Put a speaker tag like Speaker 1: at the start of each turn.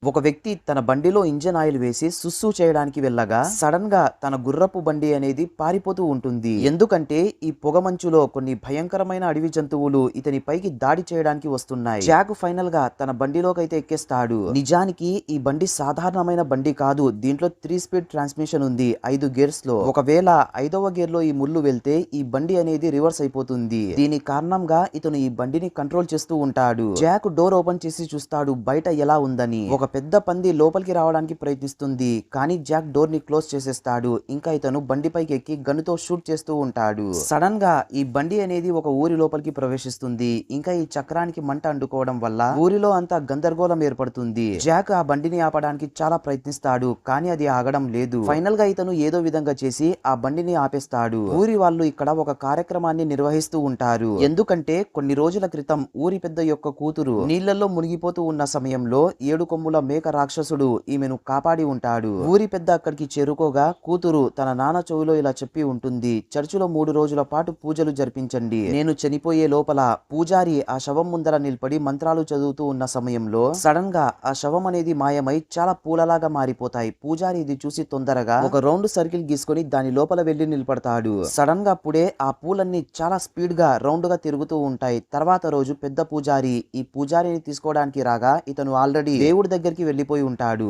Speaker 1: ఒక వ్యక్తి తన బండిలో ఇంజన్ ఆయిల్ వేసి సుస్సు చేయడానికి వెళ్ళగా సడన్ గా తన గుర్రపు బండి అనేది పారిపోతూ ఉంటుంది. ఎందుకంటే ఈ పొగమంచులో కొన్ని భయంకరమైన అడవి జంతువులు ఇతని పైకి దాడి చేయడానికి వస్తున్నాయి. జాక్ ఫైనల్ గా తన బండిలోకైతే ఎక్కేస్తాడు. నిజానికి ఈ బండి సాధారణమైన బండి కాదు. దీంట్లో 3 స్పీడ్ ట్రాన్స్మిషన్ ఉంది 5 గేర్స్ లో. ఒకవేళ 5వ గేర్ లో ఈ ముళ్ళు వెళ్తే ఈ బండి అనేది రివర్స్ అయిపోతుంది. దీని కారణంగా ఇతను ఈ బండిని కంట్రోల్ చేస్తూ ఉంటాడు. జాక్ డోర్ ఓపెన్ చేసి చూస్తాడు బయట ఎలా ఉందని. ఒక పెద్ద పంది లోపలికి రావడానికి ప్రయత్నిస్తుంది. కానీ జాక్ డోర్ ని క్లోజ్ చేసేస్తాడు. ఇంకా ఇతను బండిపైకి ఎక్కి గన్నుతో షూట్ చేస్తూ ఉంటాడు. సడన్ గా ఈ బండి అనేది ఒక ఊరి లోపలికి ప్రవేశిస్తుంది. ఇంకా ఈ చక్రానికి మంట అంటుకోవడం వల్ల ఊరిలో అంతా గందరగోళం ఏర్పడుతుంది. జాక్ ఆ బండిని ఆపడానికి చాలా ప్రయత్నిస్తాడు. కానీ అది ఆగడం లేదు. ఫైనల్ గా ఇతను ఏదో విధంగా చేసి ఆ బండిని ఆపేస్తాడు. ఊరి వాళ్ళు ఇక్కడ ఒక కార్యక్రమాన్ని నిర్వహిస్తూ ఉంటారు. ఎందుకంటే కొన్ని రోజుల క్రితం ఊరి పెద్ద యొక్క కూతురు నీళ్లలో మునిగిపోతూ ఉన్న సమయంలో 7 కొమ్ముల మేక రాక్షసుడు ఈమెను కాపాడి ఉంటాడు. ఊరి పెద్ద అక్కడికి చేరుకోగా కూతురు తన నాన్న చెవిలో ఇలా చెప్పి ఉంటుంది. చర్చిలో 3 రోజుల పాటు పూజలు జరిపించండి. నేను చనిపోయే లోపల పూజారి ఆ శవం ముందర నిలబడి మంత్రాలు చదువుతూ ఉన్న సమయంలో సడన్ గా ఆ శవం అనేది మాయమై చాలా పూలలాగా మారిపోతాయి. పూజారి ఇది చూసి తొందరగా ఒక రౌండ్ సర్కిల్ గీసుకొని దాని లోపల వెళ్లి నిలబడతాడు. సడన్ గా అప్పుడే ఆ పూలన్నీ చాలా స్పీడ్ గా రౌండ్ గా తిరుగుతూ ఉంటాయి. తర్వాత రోజు పెద్ద పూజారి ఈ పూజారిని తీసుకోవడానికి రాగా ఇతను ఆల్రెడీ దేవుడి దగ్గరికి వెళ్లిపోయి ఉంటాడు.